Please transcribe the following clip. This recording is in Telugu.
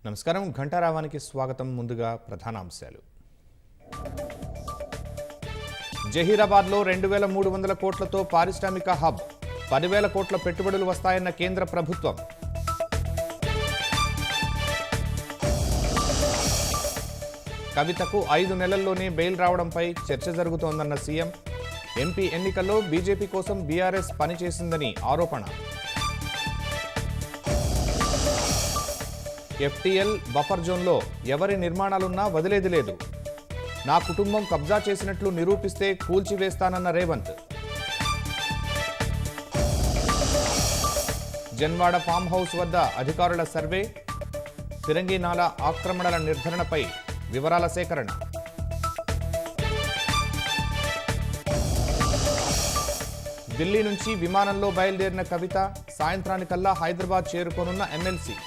నమస్కారం ఘంటారావానికి స్వాగతం. ముందుగా ప్రధానాంశాలు. జహీరాబాద్లో 2300 కోట్లతో పారిశ్రామిక హబ్, 10,000 కోట్ల పెట్టుబడులు వస్తాయన్న కేంద్ర ప్రభుత్వం. కవితకు 5 నెలల్లోనే బెయిల్ రావడంపై చర్చ జరుగుతోందన్న సీఎం. ఎంపీ ఎన్నికల్లో బీజేపీ కోసం బీఆర్ఎస్ పనిచేసిందని ఆరోపణ. ఎఫ్టీఎల్ బఫర్ జోన్లో ఎవరి నిర్మాణాలున్నా వదిలేది లేదు. నా కుటుంబం కబ్జా చేసినట్లు నిరూపిస్తే కూల్చివేస్తానన్న రేవంత్. జన్వాడ ఫామ్ హౌస్ వద్ద అధికారుల సర్వే, ఫిరంగి నాలా ఆక్రమణల నిర్ధారణపై వివరాల సేకరణ. ఢిల్లీ నుంచి విమానంలో బయలుదేరిన కవిత సాయంత్రానికల్లా హైదరాబాద్ చేరుకోనున్న ఎమ్మెల్సీ.